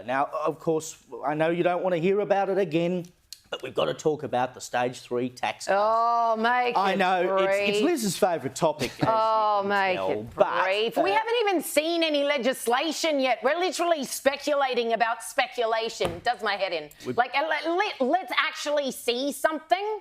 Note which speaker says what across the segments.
Speaker 1: Now, of course, I know you don't want to hear about it again, but we've got to talk about the stage 3 tax cuts.
Speaker 2: Oh, make it
Speaker 1: I know,
Speaker 2: brief.
Speaker 1: it's Liz's favourite topic.
Speaker 2: Oh, make it brief. We haven't even seen any legislation yet. We're literally speculating about speculation. Does my head in. Let's actually see something.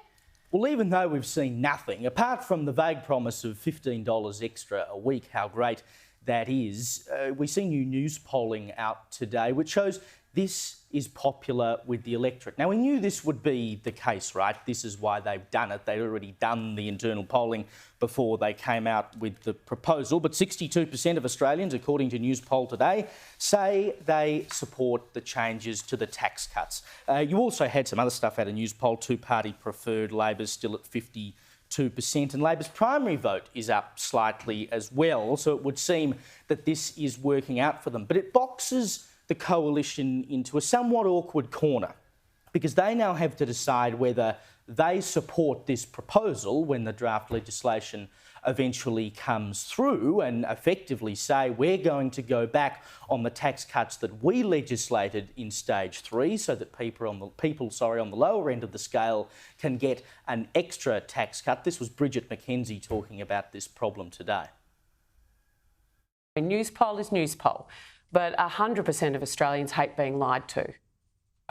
Speaker 1: Well, even though we've seen nothing, apart from the vague promise of $15 extra a week, how great that is, we see new Newspolling out today, which shows this is popular with the electorate. Now, we knew this would be the case, right? This is why they've done it. They'd already done the internal polling before they came out with the proposal. But 62% of Australians, according to Newspoll today, say they support the changes to the tax cuts. You also had some other stuff out of Newspoll. Two-party preferred, Labor's still at 52%, and Labor's primary vote is up slightly as well. So it would seem that this is working out for them. But it boxes the coalition into a somewhat awkward corner, because they now have to decide whether they support this proposal when the draft legislation eventually comes through, and effectively say we're going to go back on the tax cuts that we legislated in stage 3, so that people on the lower end of the scale can get an extra tax cut. This was Bridget McKenzie talking about this problem today.
Speaker 3: Newspoll is Newspoll, but 100% of Australians hate being lied to.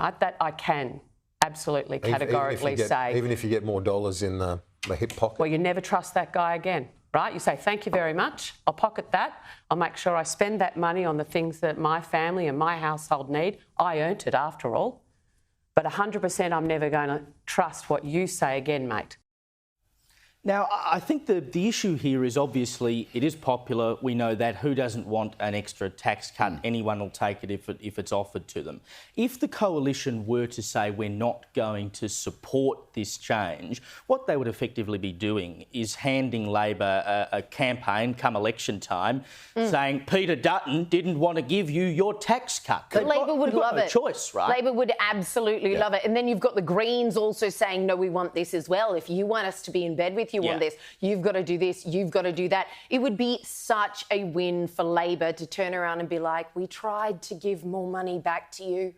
Speaker 3: Right? That I can absolutely categorically say.
Speaker 4: Even if you get more dollars in the hip pocket?
Speaker 3: Well, you never trust that guy again, right? You say, thank you very much, I'll pocket that, I'll make sure I spend that money on the things that my family and my household need. I earned it after all. But 100% I'm never going to trust what you say again, mate.
Speaker 1: Now, I think the issue here is obviously it is popular. We know that. Who doesn't want an extra tax cut? Anyone will take it if it's offered to them. If the coalition were to say we're not going to support this change, what they would effectively be doing is handing Labor a campaign come election time saying Peter Dutton didn't want to give you your tax cut.
Speaker 2: But Labor would love it.
Speaker 1: Choice, right?
Speaker 2: Labor would absolutely love it. And then you've got the Greens also saying, no, we want this as well. If you want us to be in bed with you on this, you've got to do this, you've got to do that. It would be such a win for Labor to turn around and be like, we tried to give more money back to you.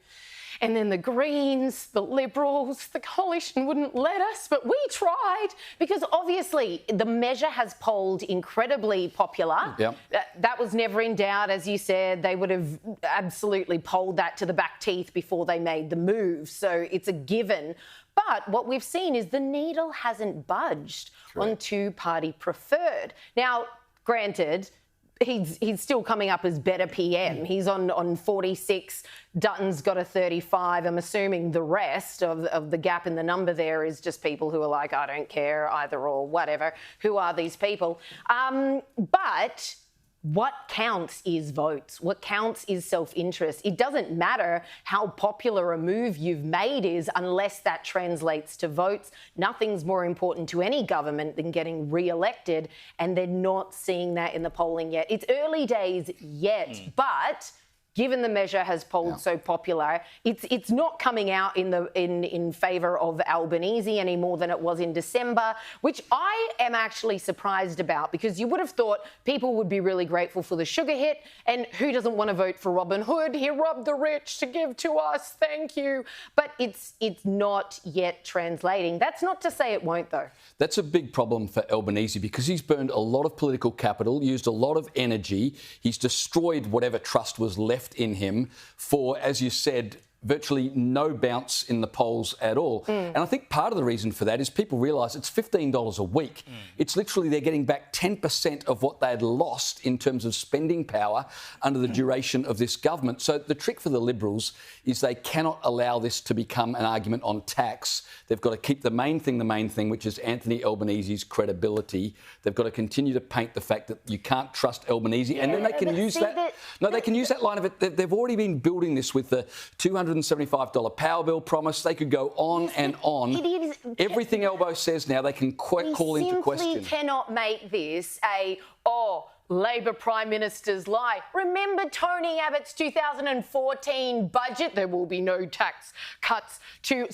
Speaker 2: And then the Greens, the Liberals, the coalition wouldn't let us, but we tried, because obviously the measure has polled incredibly popular.
Speaker 5: Yep.
Speaker 2: That was never in doubt, as you said. They would have absolutely polled that to the back teeth before they made the move. So it's a given. But what we've seen is the needle hasn't budged on two-party preferred. Now, granted, he's still coming up as better PM. He's on 46. Dutton's got a 35. I'm assuming the rest of the gap in the number there is just people who are like, I don't care, either or, whatever. Who are these people? But what counts is votes. What counts is self-interest. It doesn't matter how popular a move you've made is unless that translates to votes. Nothing's more important to any government than getting re-elected, and they're not seeing that in the polling yet. It's early days yet, but given the measure has polled so popular, it's not coming out in favour of Albanese any more than it was in December, which I am actually surprised about, because you would have thought people would be really grateful for the sugar hit, and who doesn't want to vote for Robin Hood? He robbed the rich to give to us, thank you. But it's not yet translating. That's not to say it won't, though.
Speaker 5: That's a big problem for Albanese, because he's burned a lot of political capital, used a lot of energy. He's destroyed whatever trust was left in him for, as you said, virtually no bounce in the polls at all. And I think part of the reason for that is people realise it's $15 a week. It's literally they're getting back 10% of what they had lost in terms of spending power under the duration of this government. So the trick for the Liberals is they cannot allow this to become an argument on tax. They've got to keep the main thing, which is Anthony Albanese's credibility. They've got to continue to paint the fact that you can't trust Albanese, and then they can use that. No, they can use that line of it. They've already been building this with the $275 power bill promise. They could go on and on. Everything Albo says now, they can call into question.
Speaker 2: We simply cannot make this Labor Prime Minister's lie. Remember Tony Abbott's 2014 budget? There will be no cuts to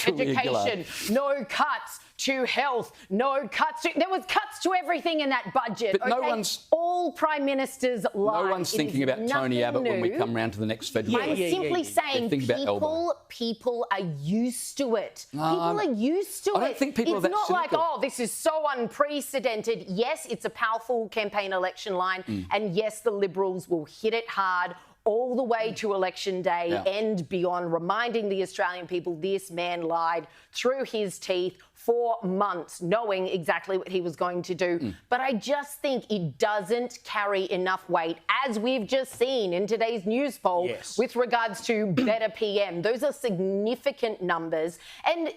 Speaker 2: education. No cuts to health, no cuts to... There was cuts to everything in that budget.
Speaker 5: But no one's...
Speaker 2: All prime ministers lie.
Speaker 5: No one's thinking about Tony Abbott when we come round to the next federal
Speaker 2: I'm simply saying people are used to it. People are used to it.
Speaker 5: I don't think people are that
Speaker 2: It's not
Speaker 5: cynical.
Speaker 2: like, oh, this is so unprecedented. Yes, it's a powerful campaign election line, and yes, the Liberals will hit it hard all the way to election day and beyond, reminding the Australian people this man lied through his teeth for months, knowing exactly what he was going to do. But I just think it doesn't carry enough weight, as we've just seen in today's Newspoll with regards to better PM. Those are significant numbers. And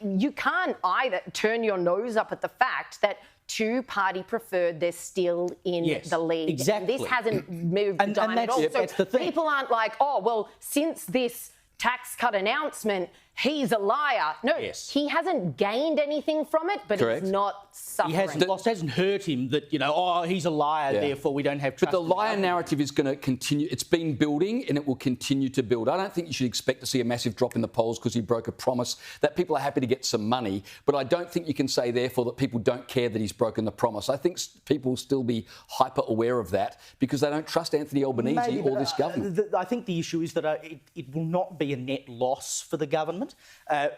Speaker 2: you can't either turn your nose up at the fact that two-party preferred, they're still in the lead.
Speaker 1: Exactly.
Speaker 2: This hasn't moved the dime at all. So
Speaker 1: that's the thing.
Speaker 2: people aren't like, oh, well, since this tax cut announcement, he's a liar. No, he hasn't gained anything from it, but he's not suffering.
Speaker 1: He hasn't lost, hasn't hurt him that, you know, oh, he's a liar, therefore we don't have trust.
Speaker 5: But the liar narrative is going to continue. It's been building and it will continue to build. I don't think you should expect to see a massive drop in the polls because he broke a promise, that people are happy to get some money. But I don't think you can say, therefore, that people don't care that he's broken the promise. I think people will still be hyper aware of that because they don't trust Anthony Albanese or this government.
Speaker 1: I think the issue is that it will not be a net loss for the government.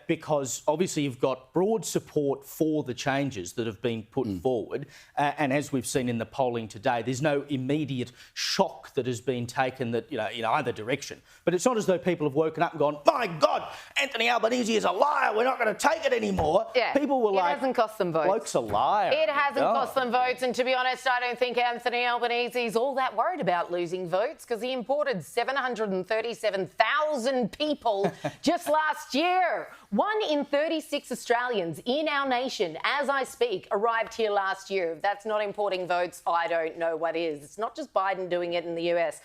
Speaker 1: Because obviously you've got broad support for the changes that have been put forward. And as we've seen in the polling today, there's no immediate shock that has been taken that, you know, in either direction. But it's not as though people have woken up and gone, my God, Anthony Albanese is a liar, we're not going to take it anymore.
Speaker 2: Yeah,
Speaker 1: people were like,
Speaker 2: it hasn't cost them votes.
Speaker 1: Bloke's a liar.
Speaker 2: It hasn't cost them votes. And to be honest, I don't think Anthony Albanese is all that worried about losing votes because he imported 737,000 people just last year. 1 in 36 Australians in our nation, as I speak, arrived here last year. If that's not importing votes, I don't know what is. It's not just Biden doing it in the US.